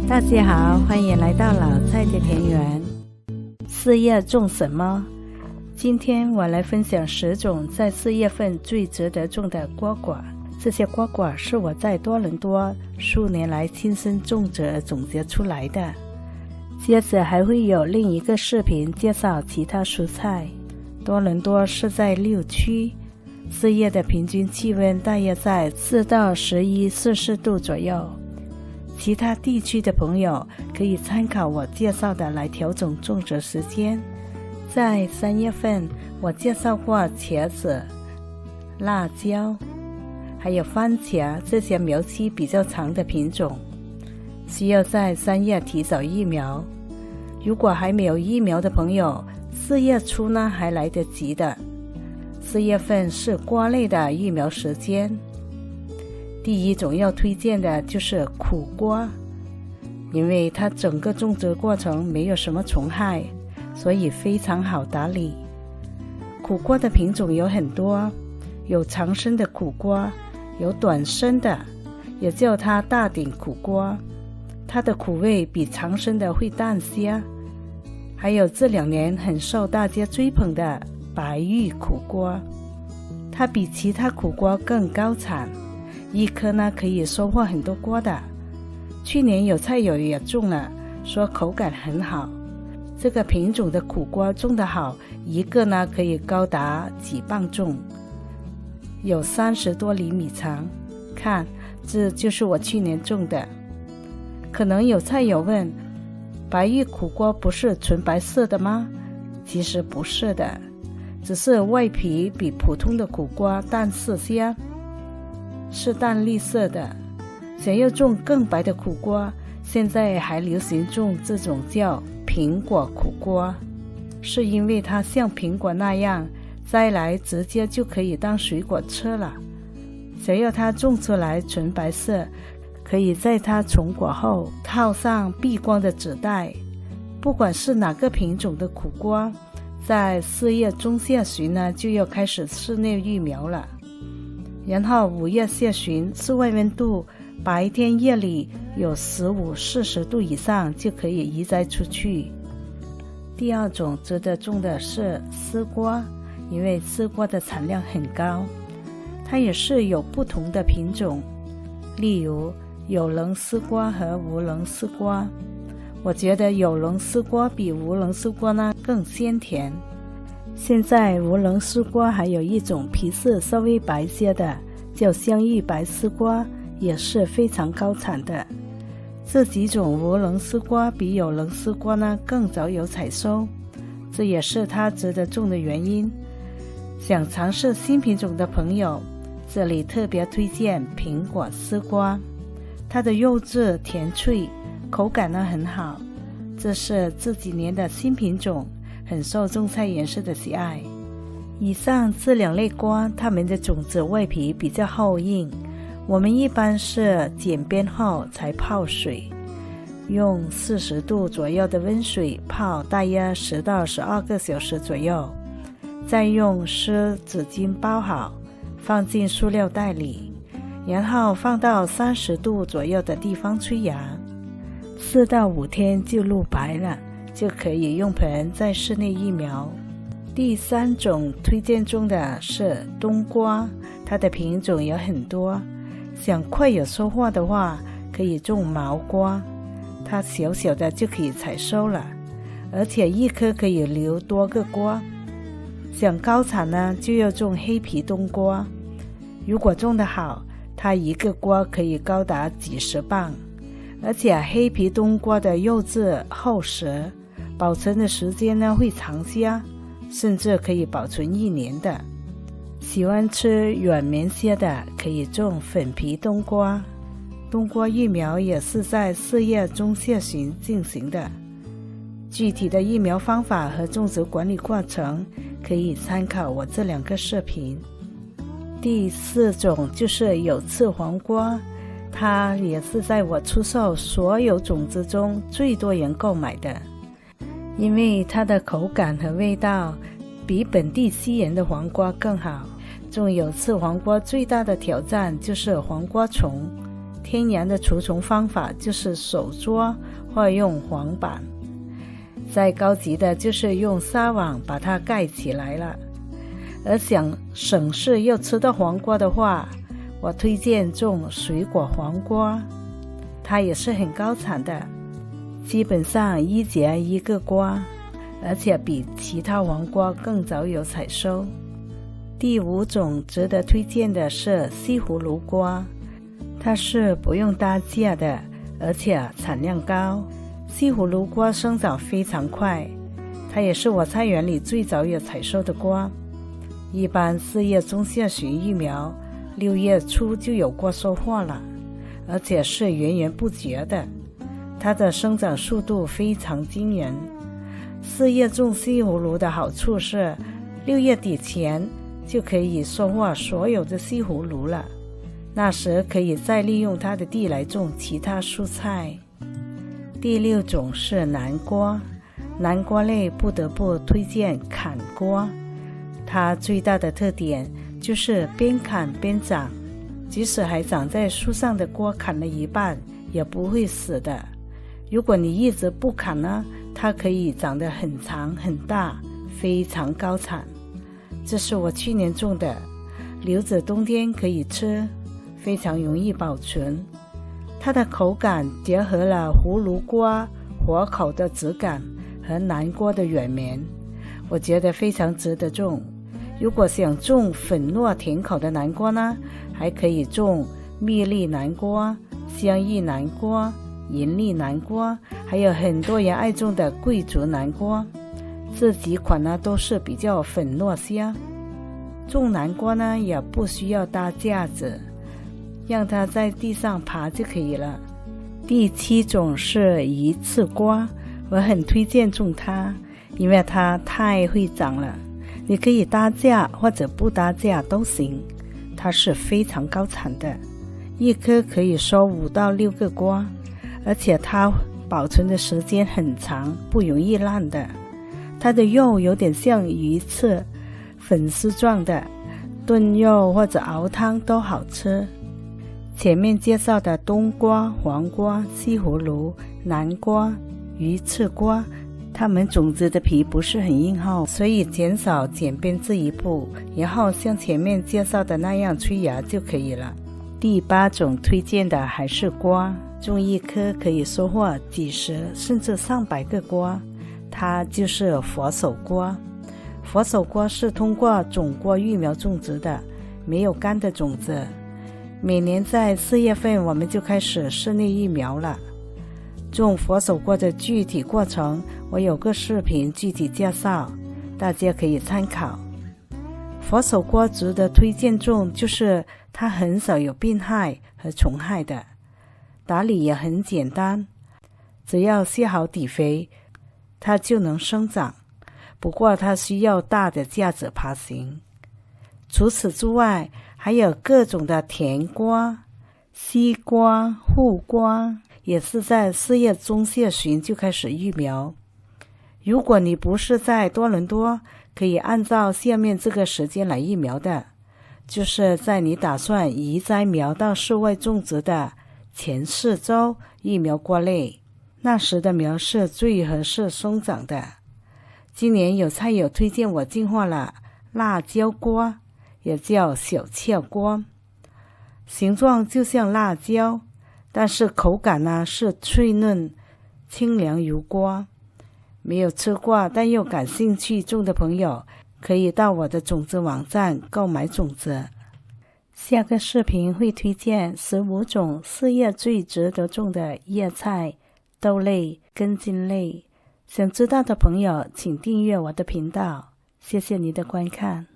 大家好，欢迎来到老蔡的田园。4月种什么？今天我来分享10种在4月份最值得种的瓜果。这些瓜果是我在多伦多数年来亲身种植总结出来的。接着还会有另一个视频介绍其他蔬菜。多伦多是在6区，4月的平均气温大约在4到11摄氏度左右。其他地区的朋友可以参考我介绍的来调整种植时间。在3月份，我介绍过茄子、辣椒，还有番茄这些苗期比较长的品种，需要在3月提早育苗。如果还没有育苗的朋友，4月初呢还来得及的。4月份是瓜类的育苗时间。第一种要推荐的就是苦瓜，因为它整个种植过程没有什么虫害，所以非常好打理。苦瓜的品种有很多，有长生的苦瓜，有短生的，也叫它大顶苦瓜，它的苦味比长生的会淡些。还有这2年很受大家追捧的白玉苦瓜，它比其他苦瓜更高产，一颗呢可以收获很多瓜的。去年有菜友也种了，说口感很好。这个品种的苦瓜种得好，一个呢可以高达几磅重，有30多厘米长。看，这就是我去年种的。可能有菜友问，白玉苦瓜不是纯白色的吗？其实不是的，只是外皮比普通的苦瓜淡色些，是淡绿色的。想要种更白的苦瓜，现在还流行种这种叫苹果苦瓜，是因为它像苹果那样摘来直接就可以当水果吃了。想要它种出来纯白色，可以在它成果后套上避光的纸袋。不管是哪个品种的苦瓜，在4月中下旬呢就要开始室内育苗了。然后5月下旬，室外温度白天夜里有15、40度以上就可以移栽出去。第二种值得种的是丝瓜，因为丝瓜的产量很高，它也是有不同的品种，例如有棱丝瓜和无棱丝瓜。我觉得有棱丝瓜比无棱丝瓜呢更鲜甜。现在无棱丝瓜还有一种皮色稍微白些的，叫香芋白丝瓜，也是非常高产的。这几种无棱丝瓜比有棱丝瓜呢更早有采收，这也是它值得种的原因。想尝试新品种的朋友，这里特别推荐苹果丝瓜，它的肉质甜脆，口感呢很好，这是这几年的新品种，很受种菜人士的喜爱。以上这2类瓜，它们的种子外皮比较厚硬，我们一般是剪边后才泡水，用40度左右的温水泡大约10到12个小时左右，再用湿纸巾包好，放进塑料袋里，然后放到30度左右的地方吹芽，4到5天就露白了，就可以用盆在室内育苗。第3种推荐中的是冬瓜，它的品种有很多，想快有收获的话，可以种毛瓜，它小小的就可以采收了，而且一颗可以留多个瓜。想高产呢，就要种黑皮冬瓜，如果种得好，它一个瓜可以高达几十磅，而且黑皮冬瓜的肉质厚实，保存的时间呢会长些，甚至可以保存1年的。喜欢吃软绵些的，可以种粉皮冬瓜。冬瓜育苗也是在4月中下旬进行的，具体的育苗方法和种植管理过程可以参考我这2个视频。第4种就是有刺黄瓜，它也是在我出售所有种子中最多人购买的，因为它的口感和味道比本地西人的黄瓜更好。种有刺黄瓜最大的挑战就是黄瓜虫，天然的除虫方法就是手捉或用黄板，再高级的就是用纱网把它盖起来了。而想省事又吃到黄瓜的话，我推荐种水果黄瓜，它也是很高产的，基本上1节1个瓜，而且比其他黄瓜更早有采收。第5种值得推荐的是西葫芦瓜，它是不用搭架的，而且产量高。西葫芦瓜生长非常快，它也是我菜园里最早有采收的瓜。一般4月中下旬育苗，6月初就有瓜收获了，而且是源源不绝的。它的生长速度非常惊人。4月种西葫芦的好处是6月底前就可以收获所有的西葫芦了，那时可以再利用它的地来种其他蔬菜。第6种是南瓜，南瓜类不得不推荐砍瓜，它最大的特点就是边砍边长，即使还长在树上的瓜砍了一半也不会死的。如果你一直不砍呢，它可以长得很长很大，非常高产。这是我去年种的，留着冬天可以吃，非常容易保存。它的口感结合了葫芦瓜活口的质感和南瓜的软绵，我觉得非常值得种。如果想种粉糯甜口的南瓜呢，还可以种蜜栗南瓜、香芋南瓜、银栗南瓜，还有很多人爱种的贵族南瓜。这几款呢都是比较粉糯些。种南瓜呢也不需要搭架子，让它在地上爬就可以了。第7种是鱼翅瓜，我很推荐种它，因为它太会长了，你可以搭架或者不搭架都行。它是非常高产的，一颗可以收5到6个瓜，而且它保存的时间很长，不容易烂的。它的肉有点像鱼翅，粉丝状的，炖肉或者熬汤都好吃。前面介绍的冬瓜、黄瓜、西葫芦、南瓜、鱼翅瓜，它们种子的皮不是很硬厚，所以减少剪边这一步，然后像前面介绍的那样催芽就可以了。第8种推荐的还是瓜，种一颗可以收获几十甚至上百个瓜，它就是佛手瓜。佛手瓜是通过种瓜育苗种植的，没有干的种子。每年在4月份我们就开始室内育苗了。种佛手瓜的具体过程我有个视频具体介绍，大家可以参考。佛手瓜值得推荐种，就是它很少有病害和虫害的，打理也很简单，只要施好底肥，它就能生长。不过它需要大的架子爬行。除此之外，还有各种的甜瓜、西瓜、护瓜，也是在4月中下旬就开始育苗。如果你不是在多伦多，可以按照下面这个时间来育苗的，就是在你打算移栽苗到室外种植的前4周育苗瓜类，那时的苗是最合适生长的。今年有菜友推荐我进货了辣椒瓜，也叫小翘瓜，形状就像辣椒，但是口感呢是脆嫩清凉如瓜。没有吃过但又感兴趣种的朋友，可以到我的种子网站购买种子。下个视频会推荐15种4月最值得种的叶菜、豆类、根茎类。想知道的朋友请订阅我的频道，谢谢你的观看。